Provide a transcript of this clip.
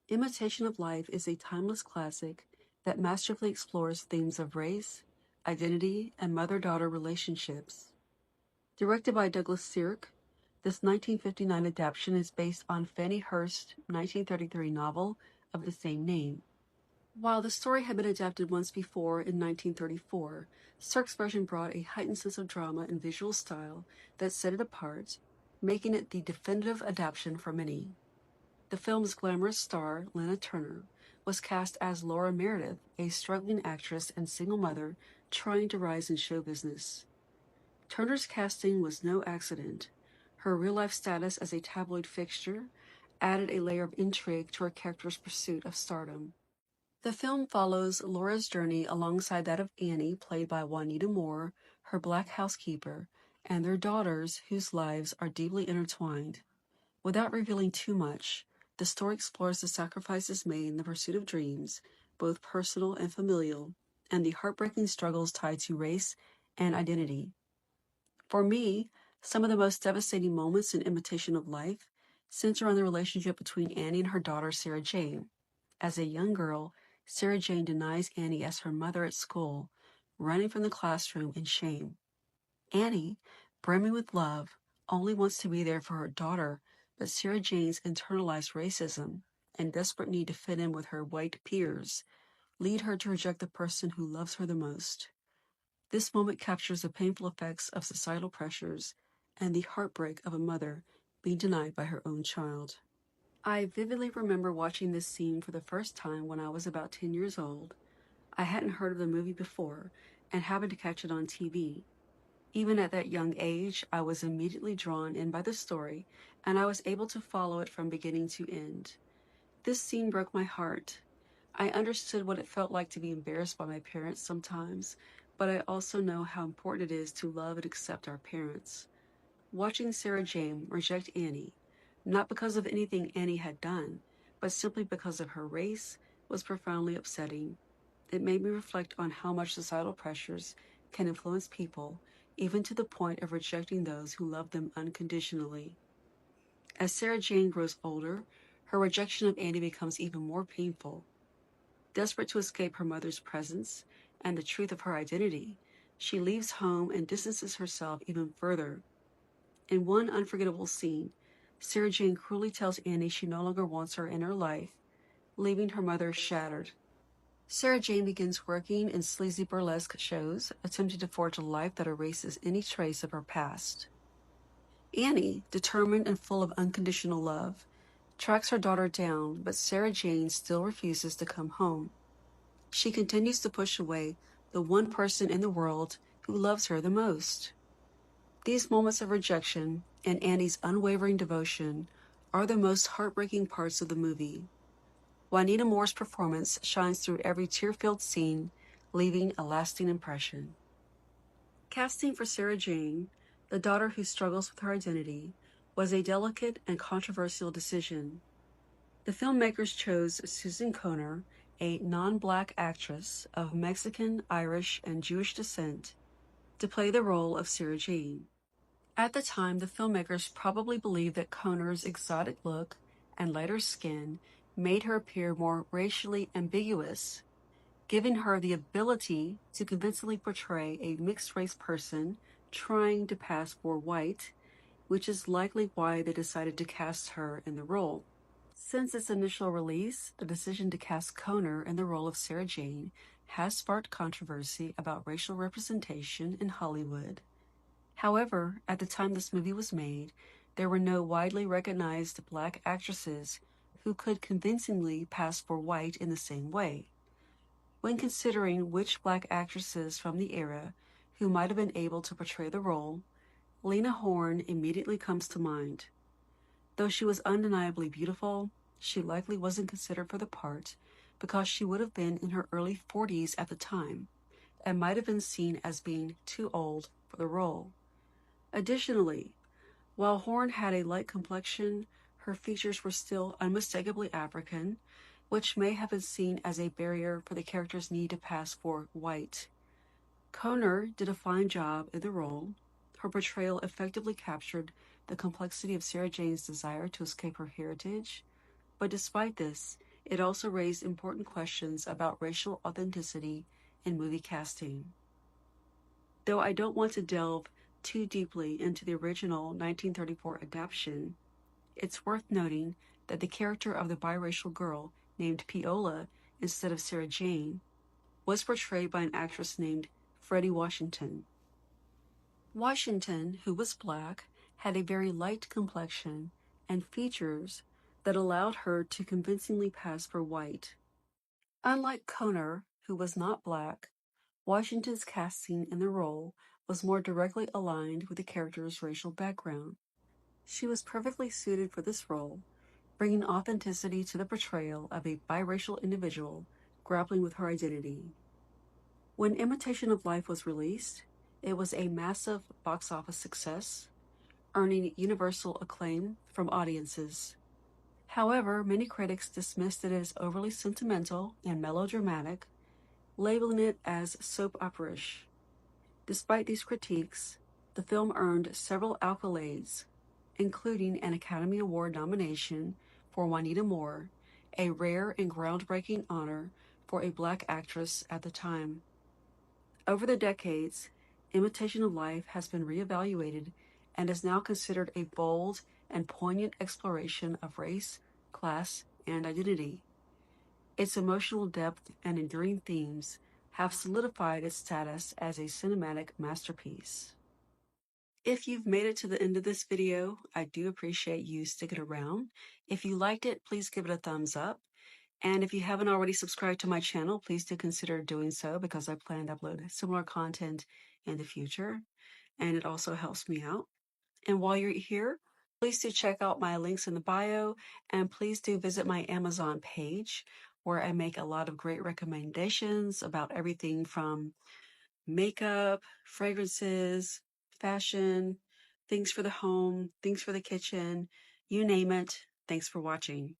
Imitation of Life is a timeless classic that masterfully explores themes of race, identity, and mother-daughter relationships. Directed by Douglas Sirk, this 1959 adaptation is based on Fannie Hurst's 1933 novel of the same name. While the story had been adapted once before in 1934, Sirk's version brought a heightened sense of drama and visual style that set it apart, making it the definitive adaptation for many. The film's glamorous star, Lana Turner, was cast as Laura Meredith, a struggling actress and single mother trying to rise in show business. Turner's casting was no accident. Her real-life status as a tabloid fixture added a layer of intrigue to her character's pursuit of stardom. The film follows Laura's journey alongside that of Annie, played by Juanita Moore, her black housekeeper, and their daughters, whose lives are deeply intertwined. Without revealing too much, the story explores the sacrifices made in the pursuit of dreams, both personal and familial, and the heartbreaking struggles tied to race and identity. For me, some of the most devastating moments in Imitation of Life center on the relationship between Annie and her daughter Sarah Jane. As a young girl, Sarah Jane denies Annie as her mother at school, running from the classroom in shame. Annie, brimming with love, only wants to be there for her daughter, but Sarah Jane's internalized racism and desperate need to fit in with her white peers lead her to reject the person who loves her the most. This moment captures the painful effects of societal pressures and the heartbreak of a mother being denied by her own child. I vividly remember watching this scene for the first time when I was about 10 years old. I hadn't heard of the movie before and happened to catch it on TV. Even at that young age, I was immediately drawn in by the story, and I was able to follow it from beginning to end. This scene broke my heart. I understood what it felt like to be embarrassed by my parents sometimes, but I also know how important it is to love and accept our parents. Watching Sarah Jane reject Annie, not because of anything Annie had done, but simply because of her race, was profoundly upsetting. It made me reflect on how much societal pressures can influence people, even to the point of rejecting those who love them unconditionally. As Sarah Jane grows older, her rejection of Annie becomes even more painful. Desperate to escape her mother's presence and the truth of her identity, she leaves home and distances herself even further. In one unforgettable scene, Sarah Jane cruelly tells Annie she no longer wants her in her life, leaving her mother shattered. Sarah Jane begins working in sleazy burlesque shows, attempting to forge a life that erases any trace of her past. Annie, determined and full of unconditional love, tracks her daughter down, but Sarah Jane still refuses to come home. She continues to push away the one person in the world who loves her the most. These moments of rejection and Annie's unwavering devotion are the most heartbreaking parts of the movie. Juanita Moore's performance shines through every tear-filled scene, leaving a lasting impression. Casting for Sarah Jane, the daughter who struggles with her identity, was a delicate and controversial decision. The filmmakers chose Susan Kohner, a non-black actress of Mexican, Irish, and Jewish descent, to play the role of Sarah Jane. At the time, the filmmakers probably believed that Kohner's exotic look and lighter skin made her appear more racially ambiguous, giving her the ability to convincingly portray a mixed-race person trying to pass for white, which is likely why they decided to cast her in the role. Since its initial release, the decision to cast Kohner in the role of Sarah Jane has sparked controversy about racial representation in Hollywood. However, at the time this movie was made, there were no widely recognized black actresses who could convincingly pass for white in the same way. When considering which black actresses from the era who might have been able to portray the role, Lena Horne immediately comes to mind. Though she was undeniably beautiful, she likely wasn't considered for the part because she would have been in her early 40s at the time and might have been seen as being too old for the role. Additionally, while Horne had a light complexion, her features were still unmistakably African, which may have been seen as a barrier for the character's need to pass for white. Kohner did a fine job in the role. Her portrayal effectively captured the complexity of Sarah Jane's desire to escape her heritage, but despite this, It also raised important questions about racial authenticity in movie casting. Though I don't want to delve too deeply into the original 1934 adaptation, it's worth noting that the character of the biracial girl named Peola instead of Sarah Jane was portrayed by an actress named Freddie Washington. Washington, who was black, had a very light complexion and features that allowed her to convincingly pass for white. Unlike Conner, who was not black, Washington's casting in the role was more directly aligned with the character's racial background. She was perfectly suited for this role, bringing authenticity to the portrayal of a biracial individual grappling with her identity. When Imitation of Life was released, it was a massive box office success, earning universal acclaim from audiences. However, many critics dismissed it as overly sentimental and melodramatic, labeling it as soap opera-ish. Despite these critiques, the film earned several accolades, including an Academy Award nomination for Juanita Moore, a rare and groundbreaking honor for a black actress at the time. Over the decades, Imitation of Life has been reevaluated and is now considered a bold and poignant exploration of race, class, and identity. Its emotional depth and enduring themes have solidified its status as a cinematic masterpiece. If you've made it to the end of this video, I do appreciate you sticking around. If you liked it, please give it a thumbs up. And if you haven't already subscribed to my channel, please do consider doing so because I plan to upload similar content in the future. And it also helps me out. And while you're here, please do check out my links in the bio, and please do visit my Amazon page where I make a lot of great recommendations about everything from makeup, fragrances, fashion, things for the home, things for the kitchen, you name it. Thanks for watching.